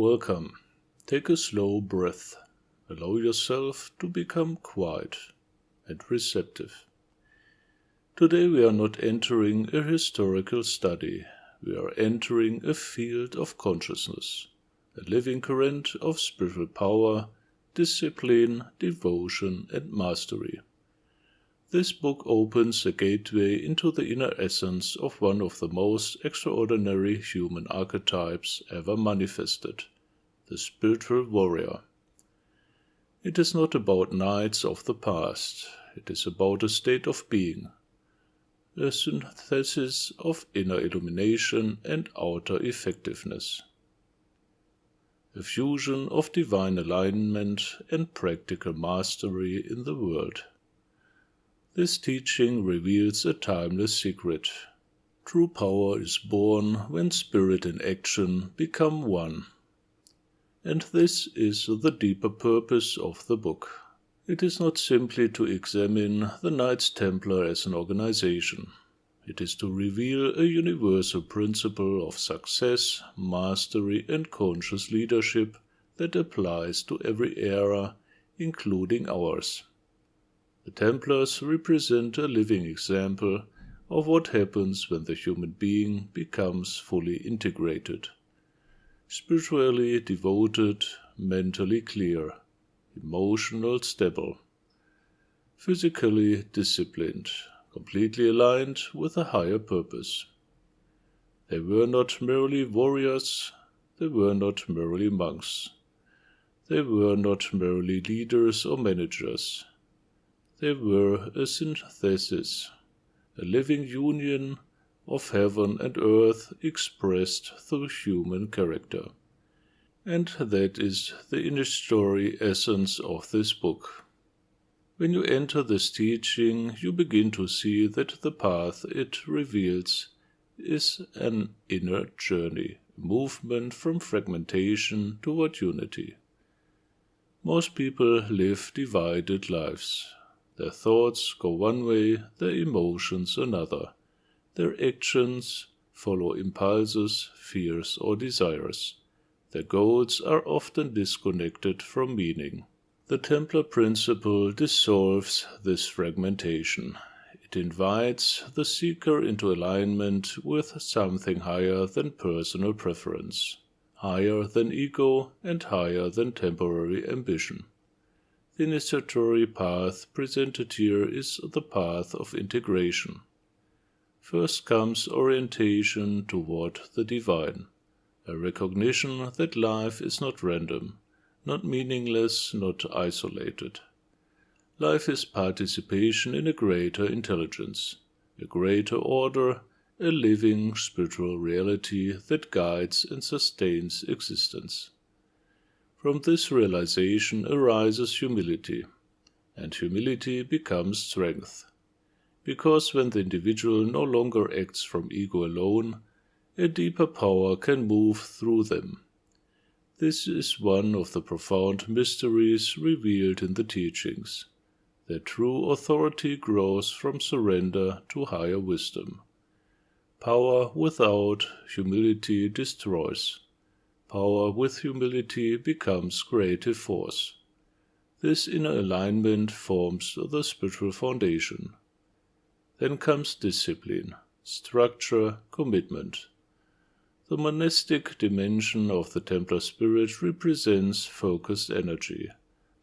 Welcome. Take a slow breath. Allow yourself to become quiet and receptive. Today we are not entering a historical study. We are entering a field of consciousness, a living current of spiritual power, discipline, devotion, and mastery. This book opens a gateway into the inner essence of one of the most extraordinary human archetypes ever manifested, the spiritual warrior. It is not about knights of the past, it is about a state of being, a synthesis of inner illumination and outer effectiveness, a fusion of divine alignment and practical mastery in the world. This teaching reveals a timeless secret. True power is born when spirit and action become one. And this is the deeper purpose of the book. It is not simply to examine the Knights Templar as an organization. It is to reveal a universal principle of success, mastery, and conscious leadership that applies to every era, including ours. The Templars represent a living example of what happens when the human being becomes fully integrated, spiritually devoted, mentally clear, emotionally stable, physically disciplined, completely aligned with a higher purpose. They were not merely warriors, they were not merely monks, they were not merely leaders or managers. They were a synthesis, a living union of heaven and earth expressed through human character. And that is the initiatory essence of this book. When you enter this teaching, you begin to see that the path it reveals is an inner journey, a movement from fragmentation toward unity. Most people live divided lives. Their thoughts go one way, their emotions another. Their actions follow impulses, fears, or desires. Their goals are often disconnected from meaning. The Templar principle dissolves this fragmentation. It invites the seeker into alignment with something higher than personal preference, higher than ego, and higher than temporary ambition. The initiatory path presented here is the path of integration. First comes orientation toward the divine, a recognition that life is not random, not meaningless, not isolated. Life is participation in a greater intelligence, a greater order, a living spiritual reality that guides and sustains existence. From this realization arises humility, and humility becomes strength, because when the individual no longer acts from ego alone, a deeper power can move through them. This is one of the profound mysteries revealed in the teachings, that true authority grows from surrender to higher wisdom. Power without humility destroys. Power with humility becomes creative force. This inner alignment forms the spiritual foundation. Then comes discipline, structure, commitment. The monastic dimension of the Templar spirit represents focused energy,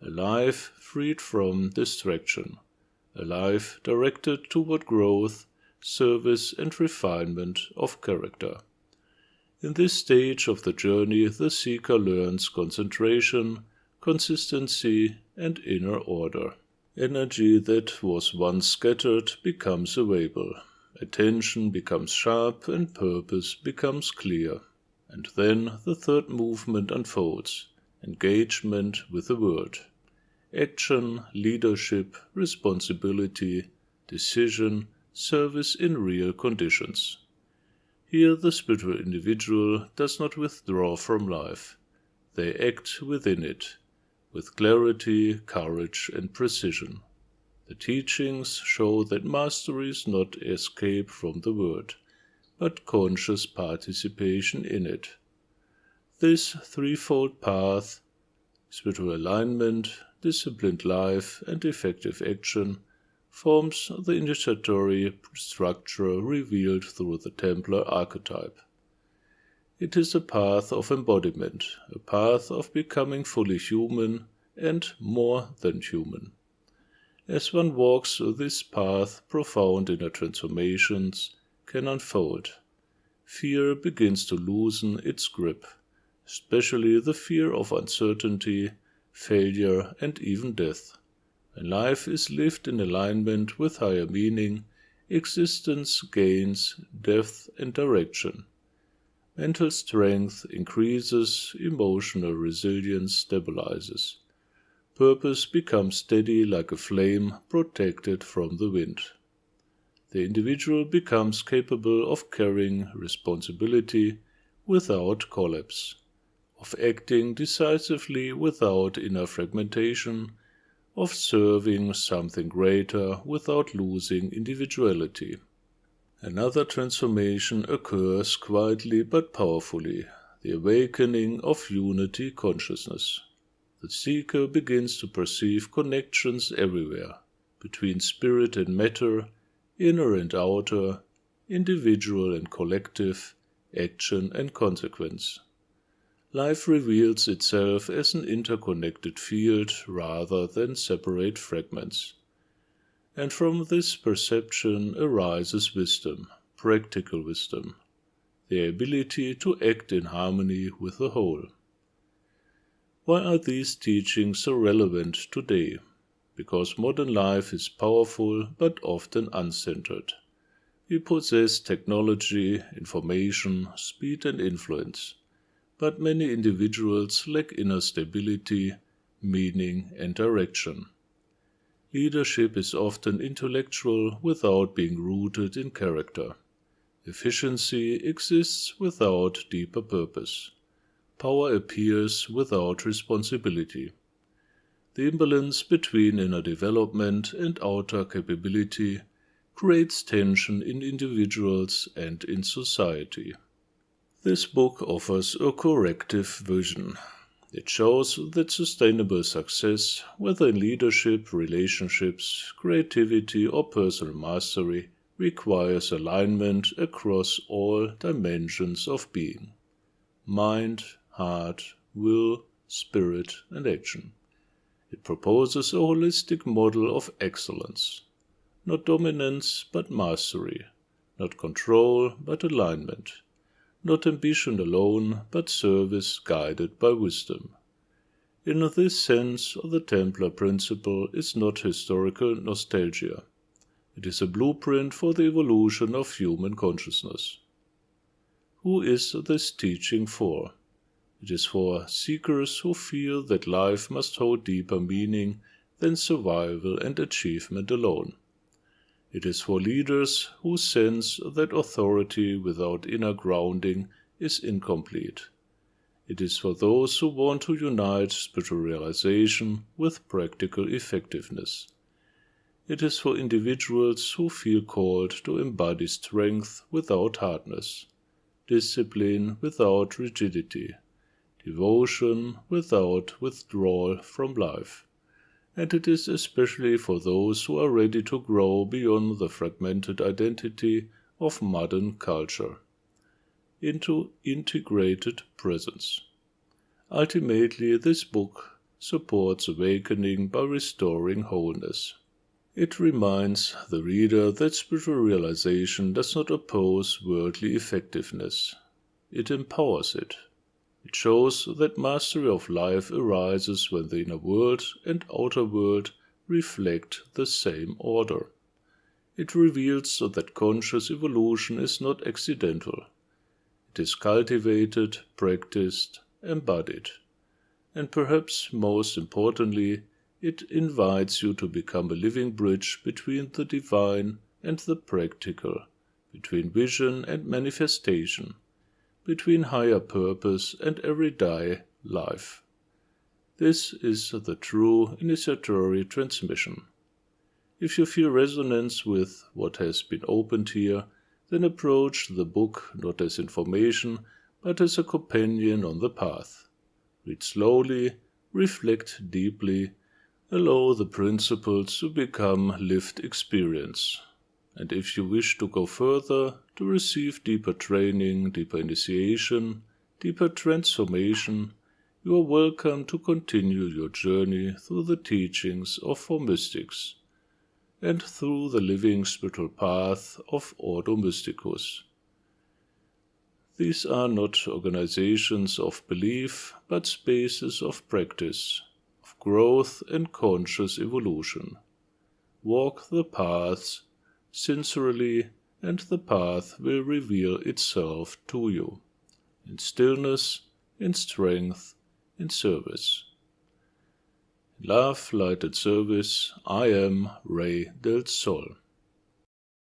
a life freed from distraction, a life directed toward growth, service, and refinement of character. In this stage of the journey, the seeker learns concentration, consistency, and inner order. Energy that was once scattered becomes available. Attention becomes sharp and purpose becomes clear. And then the third movement unfolds, engagement with the world. Action, leadership, responsibility, decision, service in real conditions. Here the spiritual individual does not withdraw from life. They act within it, with clarity, courage, and precision. The teachings show that mastery is not escape from the world, but conscious participation in it. This threefold path, spiritual alignment, disciplined life, and effective action, forms the initiatory structure revealed through the Templar archetype. It is a path of embodiment, a path of becoming fully human and more than human. As one walks this path, profound inner transformations can unfold. Fear begins to loosen its grip, especially the fear of uncertainty, failure, and even death. When life is lived in alignment with higher meaning, existence gains depth and direction. Mental strength increases, emotional resilience stabilizes. Purpose becomes steady like a flame protected from the wind. The individual becomes capable of carrying responsibility without collapse, of acting decisively without inner fragmentation, of serving something greater without losing individuality. Another transformation occurs quietly but powerfully, the awakening of unity consciousness. The seeker begins to perceive connections everywhere, between spirit and matter, inner and outer, individual and collective, action and consequence. Life reveals itself as an interconnected field rather than separate fragments. And from this perception arises wisdom, practical wisdom, the ability to act in harmony with the whole. Why are these teachings so relevant today? Because modern life is powerful but often uncentered. We possess technology, information, speed and influence, but many individuals lack inner stability, meaning and direction. Leadership is often intellectual without being rooted in character. Efficiency exists without deeper purpose. Power appears without responsibility. The imbalance between inner development and outer capability creates tension in individuals and in society. This book offers a corrective vision. It shows that sustainable success, whether in leadership, relationships, creativity, or personal mastery, requires alignment across all dimensions of being: mind, heart, will, spirit, and action. It proposes a holistic model of excellence, not dominance but mastery, not control but alignment, not ambition alone, but service guided by wisdom. In this sense, the Templar principle is not historical nostalgia. It is a blueprint for the evolution of human consciousness. Who is this teaching for? It is for seekers who feel that life must hold deeper meaning than survival and achievement alone. It is for leaders who sense that authority without inner grounding is incomplete. It is for those who want to unite spiritual realization with practical effectiveness. It is for individuals who feel called to embody strength without hardness, discipline without rigidity, devotion without withdrawal from life. And it is especially for those who are ready to grow beyond the fragmented identity of modern culture into integrated presence. Ultimately, this book supports awakening by restoring wholeness. It reminds the reader that spiritual realization does not oppose worldly effectiveness. It empowers it. It shows that mastery of life arises when the inner world and outer world reflect the same order. It reveals that conscious evolution is not accidental. It is cultivated, practiced, embodied. And perhaps most importantly, it invites you to become a living bridge between the divine and the practical, between vision and manifestation, between higher purpose and everyday life. This is the true initiatory transmission. If you feel resonance with what has been opened here, then approach the book not as information, but as a companion on the path. Read slowly, reflect deeply, allow the principles to become lived experience. And if you wish to go further, to receive deeper training, deeper initiation, deeper transformation, you are welcome to continue your journey through the teachings of four mystics and through the living spiritual path of Ordo Mysticus. These are not organizations of belief, but spaces of practice, of growth and conscious evolution. Walk the paths sincerely, and the path will reveal itself to you, in stillness, in strength, in service. In love, light, and service, I am Ray del Sol.